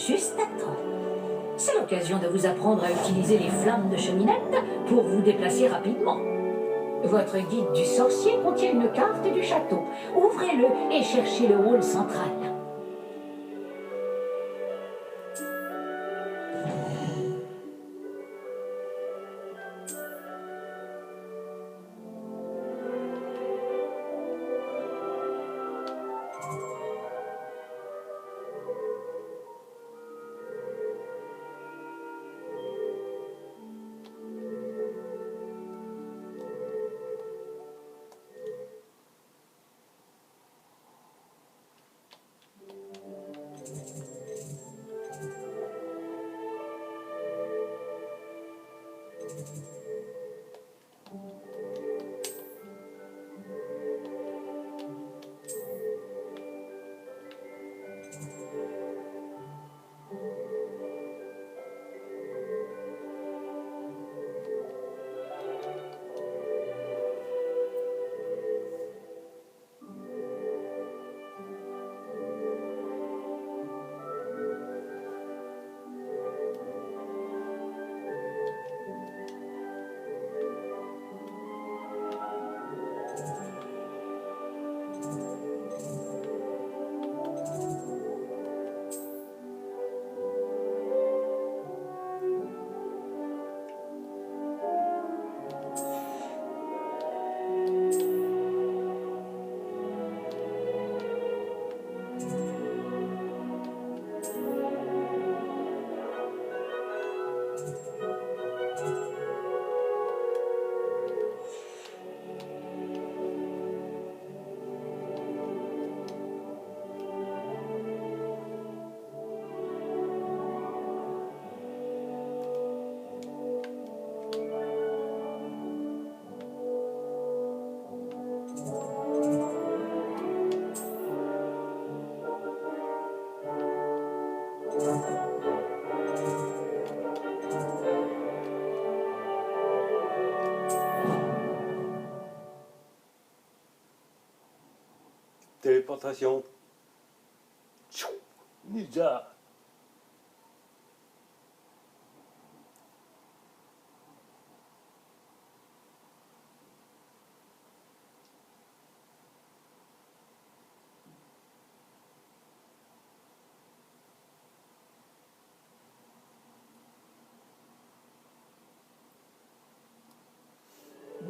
juste à temps. C'est l'occasion de vous apprendre à utiliser les flammes de cheminette pour vous déplacer rapidement. Votre guide du sorcier contient une carte du château. Ouvrez-le et cherchez le hall central. Téléportation. Tchou, ninja.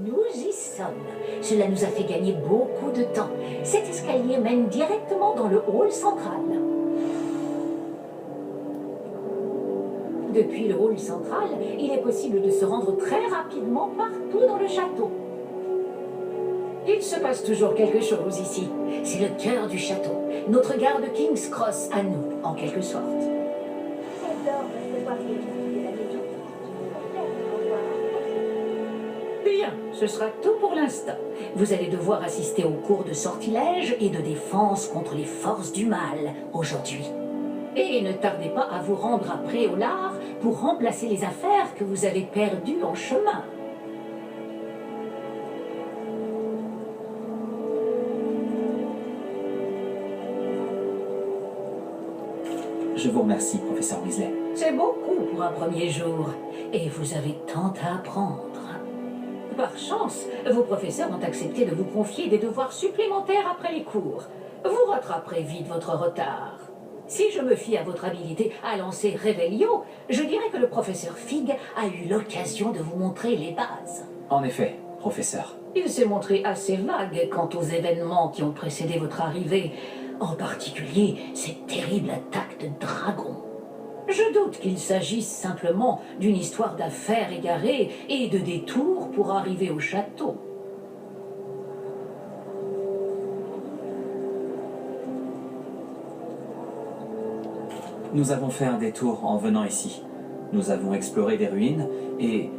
Nous y sommes. Cela nous a fait gagner beaucoup de temps. Cet escalier mène directement dans le hall central. Depuis le hall central, il est possible de se rendre très rapidement partout dans le château. Il se passe toujours quelque chose ici. C'est le cœur du château. Notre gare de King's Cross à nous, en quelque sorte. Bien, ce sera tout pour l'instant. Vous allez devoir assister aux cours de sortilège et de défense contre les forces du mal aujourd'hui. Et ne tardez pas à vous rendre à Préolard pour remplacer les affaires que vous avez perdues en chemin. Je vous remercie, professeur Weasley. C'est beaucoup pour un premier jour. Et vous avez tant à apprendre. Par chance, vos professeurs ont accepté de vous confier des devoirs supplémentaires après les cours. Vous rattraperez vite votre retard. Si je me fie à votre habilité à lancer Revelio, je dirais que le professeur Fig a eu l'occasion de vous montrer les bases. En effet, professeur. Il s'est montré assez vague quant aux événements qui ont précédé votre arrivée, en particulier cette terrible attaque de dragon. Je doute qu'il s'agisse simplement d'une histoire d'affaires égarées et de détours pour arriver au château. Nous avons fait un détour en venant ici. Nous avons exploré des ruines et...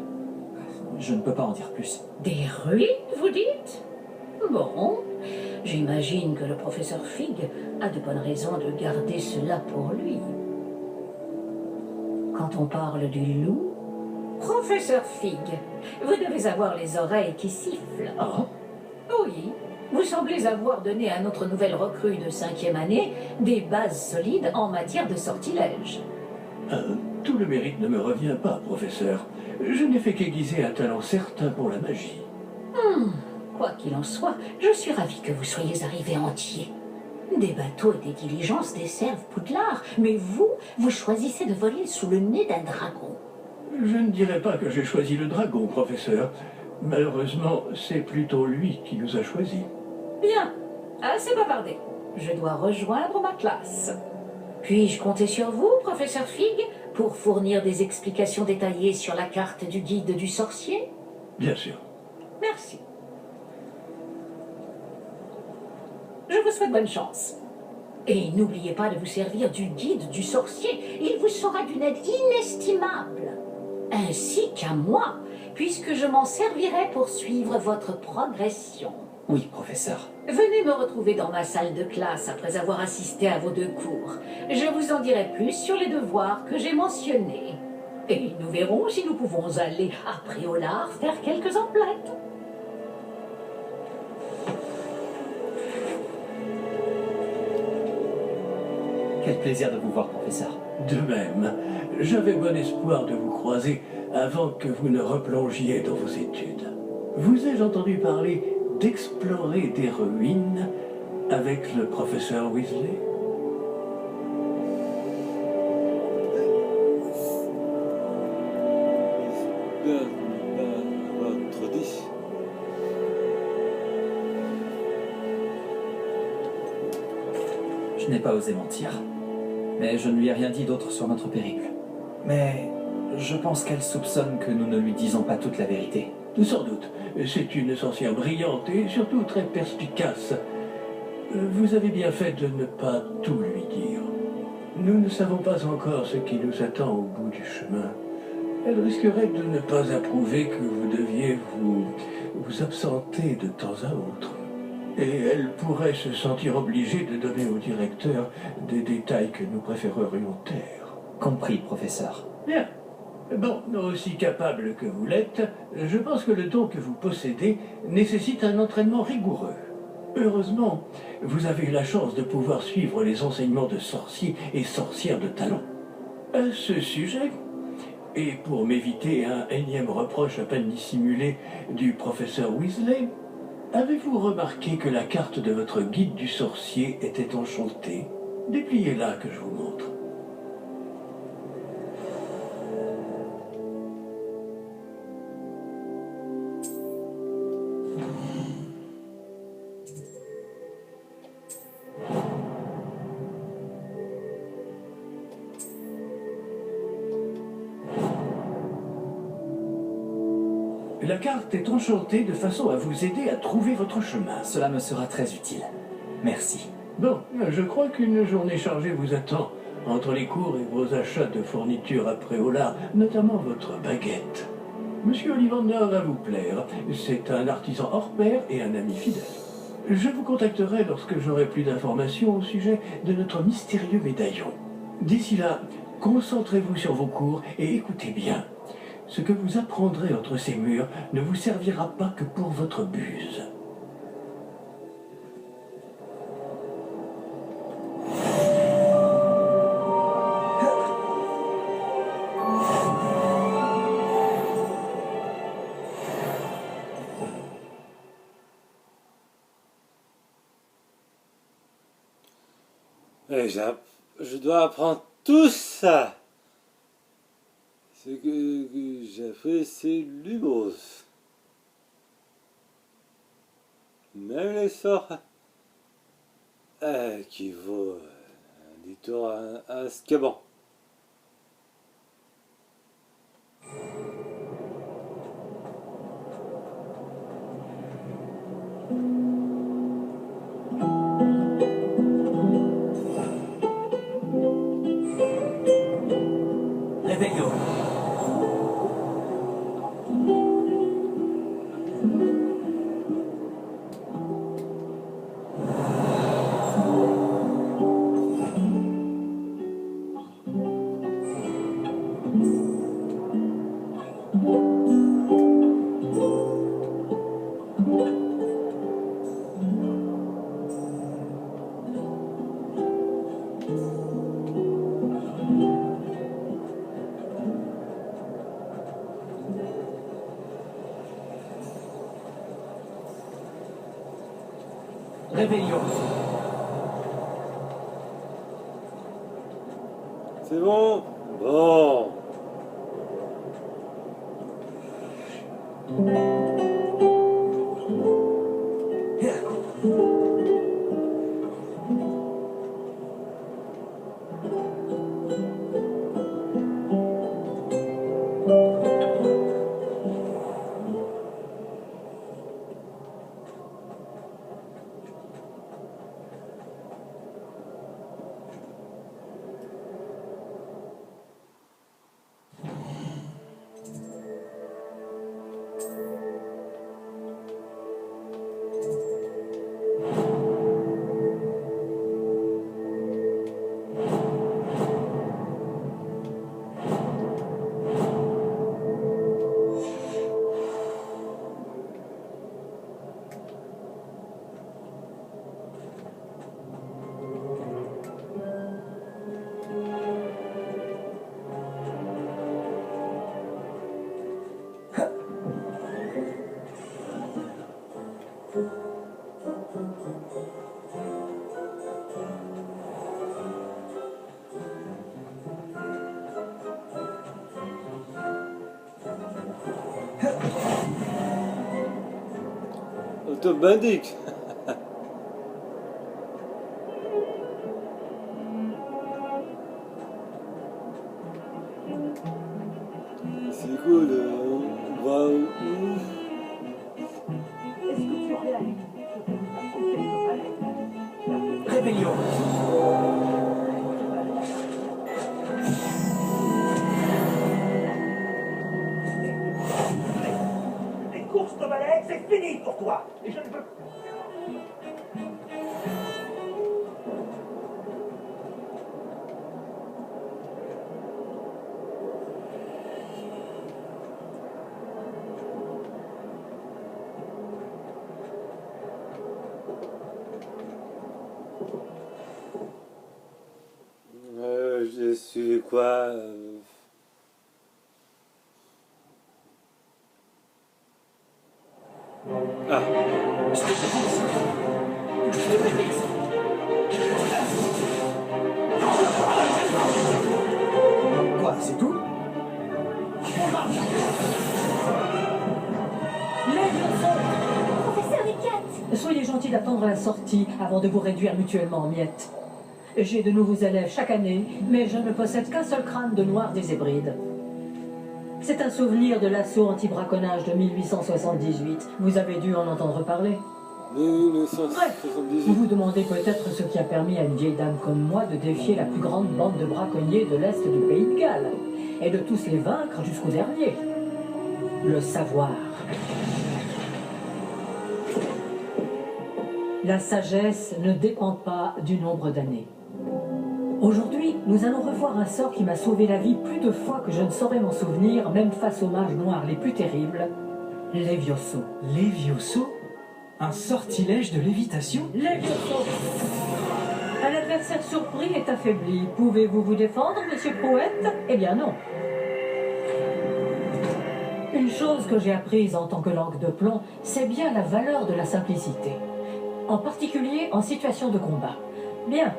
je ne peux pas en dire plus. Des ruines, vous dites? Bon, j'imagine que le professeur Fig a de bonnes raisons de garder cela pour lui. Quand on parle du loup... Professeur Fig, vous devez avoir les oreilles qui sifflent. Oh. Oui, Vous semblez avoir donné à notre nouvelle recrue de 5e année des bases solides en matière de sortilège. Tout le mérite ne me revient pas, professeur. Je n'ai fait qu'aiguiser un talent certain pour la magie. Quoi qu'il en soit, je suis ravi que vous soyez arrivé entier. Des bateaux et des diligences desservent Poudlard, mais vous choisissez de voler sous le nez d'un dragon. Je ne dirais pas que j'ai choisi le dragon, professeur. Malheureusement, c'est plutôt lui qui nous a choisis. Bien, assez bavardé. Je dois rejoindre ma classe. Puis-je compter sur vous, professeur Fig, pour fournir des explications détaillées sur la carte du guide du sorcier? Bien sûr. Merci. Je vous souhaite bonne chance. Et n'oubliez pas de vous servir du guide du sorcier. Il vous sera d'une aide inestimable. Ainsi qu'à moi, puisque je m'en servirai pour suivre votre progression. Oui, professeur. Venez me retrouver dans ma salle de classe après avoir assisté à vos 2 cours. Je vous en dirai plus sur les devoirs que j'ai mentionnés. Et nous verrons si nous pouvons aller à Préolard faire quelques emplettes. Quel plaisir de vous voir, professeur. De même, j'avais bon espoir de vous croiser avant que vous ne replongiez dans vos études. Vous ai-je entendu parler d'explorer des ruines avec le professeur Weasley? Votre 10. Je n'ai pas osé mentir. Mais je ne lui ai rien dit d'autre sur notre périple. Mais je pense qu'elle soupçonne que nous ne lui disons pas toute la vérité. Sans doute. C'est une sorcière brillante et surtout très perspicace. Vous avez bien fait de ne pas tout lui dire. Nous ne savons pas encore ce qui nous attend au bout du chemin. Elle risquerait de ne pas approuver que vous deviez vous absenter de temps à autre. Et elle pourrait se sentir obligée de donner au directeur des détails que nous préférerions taire. Compris, professeur. Bien. Bon, aussi capable que vous l'êtes, je pense que le don que vous possédez nécessite un entraînement rigoureux. Heureusement, vous avez eu la chance de pouvoir suivre les enseignements de sorciers et sorcières de talent. À ce sujet, et pour m'éviter un énième reproche à peine dissimulé du professeur Weasley, avez-vous remarqué que la carte de votre guide du sorcier était enchantée? Dépliez-la que je vous montre. La carte est enchantée de façon à vous aider à trouver votre chemin. Cela me sera très utile. Merci. Bon, je crois qu'une journée chargée vous attend, entre les cours et vos achats de fournitures à Préolard, notamment votre baguette. Monsieur Ollivander va vous plaire. C'est un artisan hors pair et un ami fidèle. Je vous contacterai lorsque j'aurai plus d'informations au sujet de notre mystérieux médaillon. D'ici là, concentrez-vous sur vos cours et écoutez bien. Ce que vous apprendrez entre ces murs ne vous servira pas que pour votre buse. Et je dois apprendre tout ça. Ce que j'ai fait, c'est l'humour. Même les sorts qui vaut un détour à Azkaban. Réveillons. Réveillon. C'est bon? Bon. Automatique. C'est cool. Waouh. Est-ce que tu réalises ce que nous avons fait au palais? Réveillon. Les courses de balai, c'est fini pour toi. Et je ne veux... Je suis quoi Ah, Quoi, c'est tout? Professeur Ricat! Soyez gentil d'attendre la sortie avant de vous réduire mutuellement en miettes. J'ai de nouveaux élèves chaque année, mais je ne possède qu'un seul crâne de noir des Hébrides. C'est un souvenir de l'assaut anti-braconnage de 1878. Vous avez dû en entendre parler. Vous 1978. vous demandez peut-être ce qui a permis à une vieille dame comme moi de défier la plus grande bande de braconniers de l'Est du pays de Galles, et de tous les vaincre jusqu'au dernier. Le savoir. La sagesse ne dépend pas du nombre d'années. Aujourd'hui, nous allons revoir un sort qui m'a sauvé la vie plus de fois que je ne saurais m'en souvenir, même face aux mages noirs les plus terribles, Levioso. Levioso? Un sortilège de lévitation? Levioso! Un adversaire surpris est affaibli. Pouvez-vous vous défendre, monsieur Prouette? Eh bien non. Une chose que j'ai apprise en tant que langue de plomb, c'est bien la valeur de la simplicité. En particulier en situation de combat. Bien,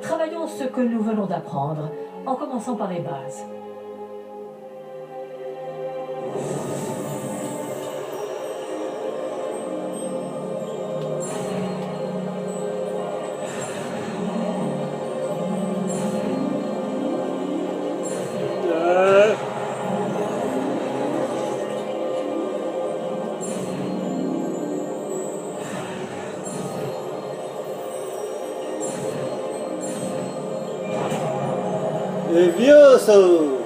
travaillons ce que nous venons d'apprendre, en commençant par les bases. Levioso!